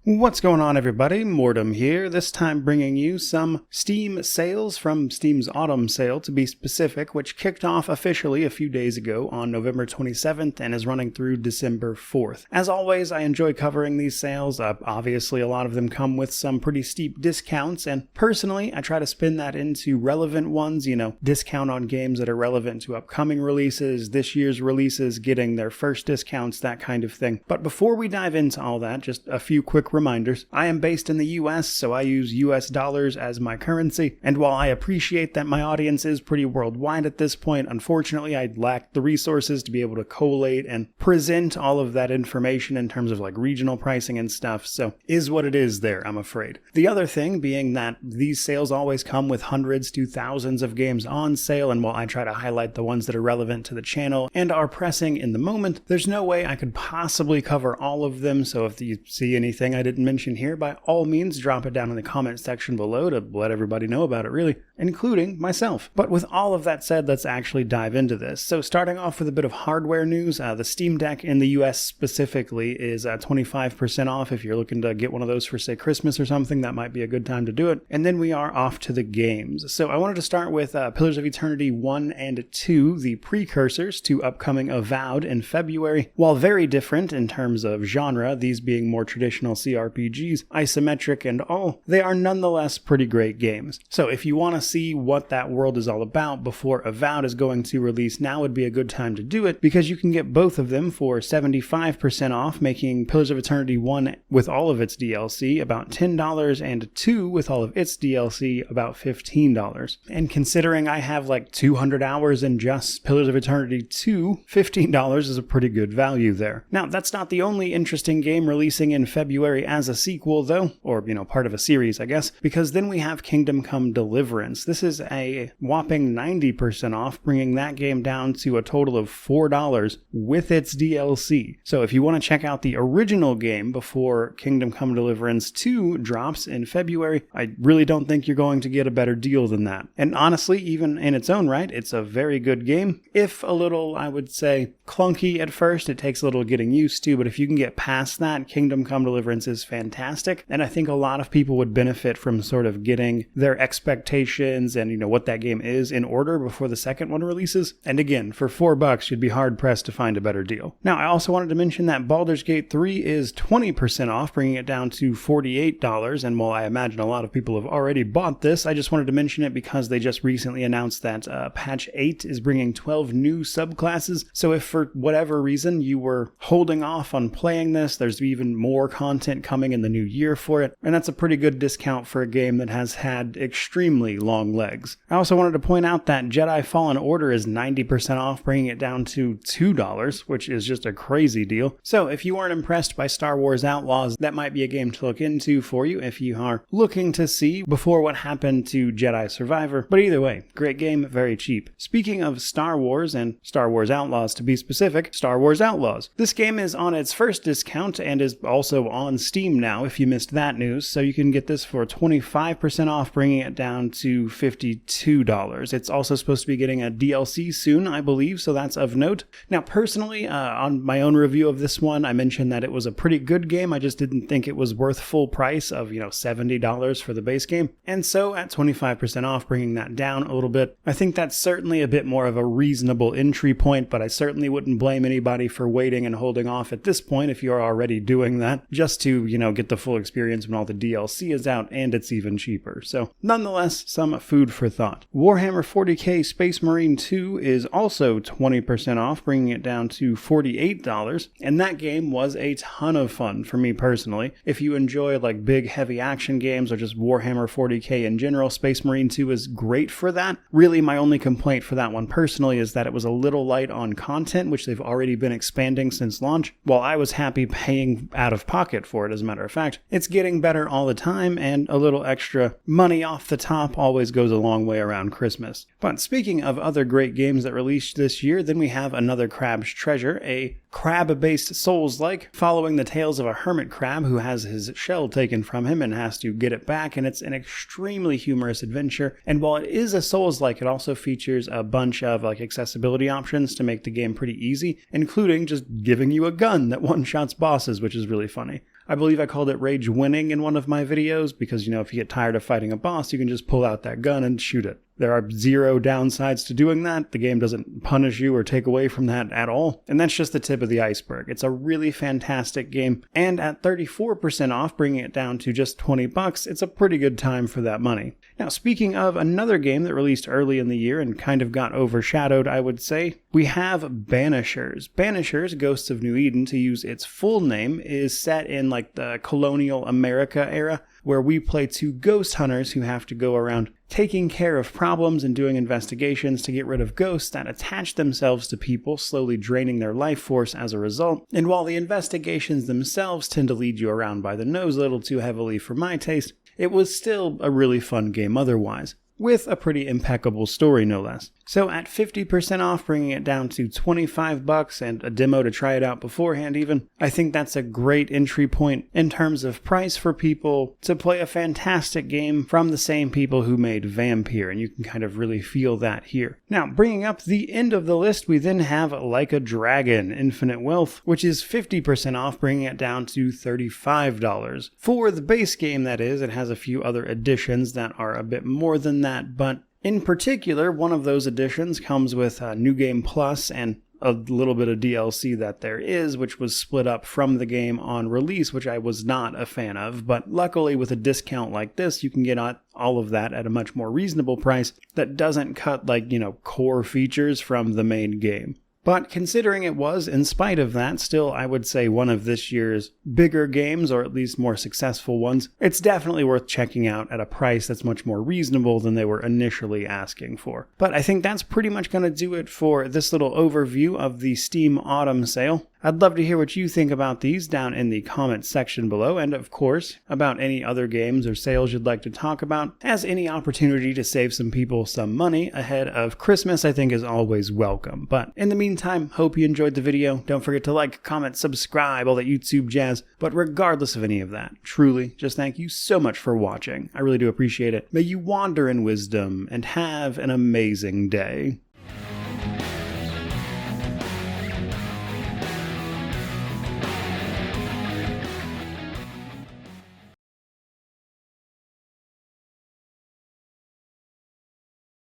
What's going on, everybody? Mortem here, this time bringing you some Steam sales from Steam's Autumn Sale, to be specific, which kicked off officially a few days ago on November 27th and is running through December 4th. As always, I enjoy covering these sales. Obviously, a lot of them come with some pretty steep discounts, and personally, I try to spin that into relevant ones, discount on games that are relevant to upcoming releases, this year's releases, getting their first discounts, that kind of thing. But before we dive into all that, just a few quick reminders. I am based in the US, so I use US dollars as my currency, and while I appreciate that my audience is pretty worldwide at this point, unfortunately I lack the resources to be able to collate and present all of that information in terms of regional pricing and stuff, so is what it is there, I'm afraid. The other thing being that these sales always come with hundreds to thousands of games on sale, and while I try to highlight the ones that are relevant to the channel and are pressing in the moment, there's no way I could possibly cover all of them, so if you see anything I didn't mention here, by all means drop it down in the comment section below to let everybody know about it, really, including myself. But with all of that said, let's actually dive into this. So starting off with a bit of hardware news, the Steam Deck in the US specifically is 25% off. If you're looking to get one of those for, say, Christmas or something, that might be a good time to do it. And then we are off to the games. So I wanted to start with Pillars of Eternity 1 and 2, the precursors to upcoming Avowed in February. While very different in terms of genre, these being more traditional CRPGs, isometric and all, they are nonetheless pretty great games. So if you want to see what that world is all about before Avowed is going to release, now would be a good time to do it, because you can get both of them for 75% off, making Pillars of Eternity 1 with all of its DLC about $10 and 2 with all of its DLC about $15. And considering I have 200 hours in just Pillars of Eternity 2, $15 is a pretty good value there. Now, that's not the only interesting game releasing in February as a sequel though, or part of a series I guess, because then we have Kingdom Come Deliverance. This is a whopping 90% off, bringing that game down to a total of $4 with its DLC. So if you want to check out the original game before Kingdom Come Deliverance 2 drops in February, I really don't think you're going to get a better deal than that. And honestly, even in its own right, it's a very good game, if a little, I would say, clunky at first. It takes a little getting used to, but if you can get past that, Kingdom Come Deliverance is fantastic, and I think a lot of people would benefit from sort of getting their expectations and what that game is in order before the second one releases. And again, for $4 you'd be hard pressed to find a better deal. Now, I also wanted to mention that Baldur's Gate 3 is 20% off, bringing it down to $48, and while I imagine a lot of people have already bought this, I just wanted to mention it because they just recently announced that patch 8 is bringing 12 new subclasses, so if for whatever reason you were holding off on playing this, there's even more content coming in the new year for it, and that's a pretty good discount for a game that has had extremely long legs. I also wanted to point out that Jedi Fallen Order is 90% off, bringing it down to $2, which is just a crazy deal. So if you weren't impressed by Star Wars Outlaws, that might be a game to look into for you if you are looking to see before what happened to Jedi Survivor. But either way, great game, very cheap. Speaking of Star Wars, and Star Wars Outlaws to be specific, Star Wars Outlaws. This game is on its first discount and is also on Steam now if you missed that news, so you can get this for 25% off, bringing it down to $52. It's also supposed to be getting a DLC soon, I believe, so that's of note. Now, personally, on my own review of this one, I mentioned that it was a pretty good game. I just didn't think it was worth full price of, $70 for the base game. And so at 25% off, bringing that down a little bit, I think that's certainly a bit more of a reasonable entry point, but I certainly wouldn't blame anybody for waiting and holding off at this point if you're already doing that, just to, get the full experience when all the DLC is out and it's even cheaper. So nonetheless, some food for thought. Warhammer 40k Space Marine 2 is also 20% off, bringing it down to $48, and that game was a ton of fun for me personally. If you enjoy big heavy action games or just Warhammer 40k in general, Space Marine 2 is great for that. Really, my only complaint for that one personally is that it was a little light on content, which they've already been expanding since launch, while I was happy paying out of pocket for it, as a matter of fact. It's getting better all the time, and a little extra money off the top always goes a long way around Christmas. But speaking of other great games that released this year, then we have another Crab's Treasure, a crab-based Souls-like, following the tales of a hermit crab who has his shell taken from him and has to get it back, and it's an extremely humorous adventure. And while it is a Souls-like, it also features a bunch of accessibility options to make the game pretty easy, including just giving you a gun that one-shots bosses, which is really funny. I believe I called it rage winning in one of my videos because, if you get tired of fighting a boss, you can just pull out that gun and shoot it. There are zero downsides to doing that. The game doesn't punish you or take away from that at all. And that's just the tip of the iceberg. It's a really fantastic game. And at 34% off, bringing it down to just $20, it's a pretty good time for that money. Now, speaking of another game that released early in the year and kind of got overshadowed, I would say, we have Banishers. Banishers, Ghosts of New Eden, to use its full name, is set in like the colonial America era, where we play two ghost hunters who have to go around taking care of problems and doing investigations to get rid of ghosts that attach themselves to people, slowly draining their life force as a result. And while the investigations themselves tend to lead you around by the nose a little too heavily for my taste, it was still a really fun game otherwise, with a pretty impeccable story no less. So at 50% off, bringing it down to $25 and a demo to try it out beforehand even, I think that's a great entry point in terms of price for people to play a fantastic game from the same people who made Vampire, and you can kind of really feel that here. Now, bringing up the end of the list, we then have Like a Dragon, Infinite Wealth, which is 50% off, bringing it down to $35. For the base game, that is. It has a few other additions that are a bit more than that, but in particular, one of those additions comes with New Game Plus and a little bit of DLC that there is, which was split up from the game on release, which I was not a fan of. But luckily, with a discount like this, you can get all of that at a much more reasonable price that doesn't cut, core features from the main game. But considering it was, in spite of that, still I would say one of this year's bigger games, or at least more successful ones, it's definitely worth checking out at a price that's much more reasonable than they were initially asking for. But I think that's pretty much going to do it for this little overview of the Steam Autumn Sale. I'd love to hear what you think about these down in the comments section below, and of course, about any other games or sales you'd like to talk about, as any opportunity to save some people some money ahead of Christmas I think is always welcome. But in the meantime, hope you enjoyed the video. Don't forget to like, comment, subscribe, all that YouTube jazz. But regardless of any of that, truly, just thank you so much for watching. I really do appreciate it. May you wander in wisdom and have an amazing day.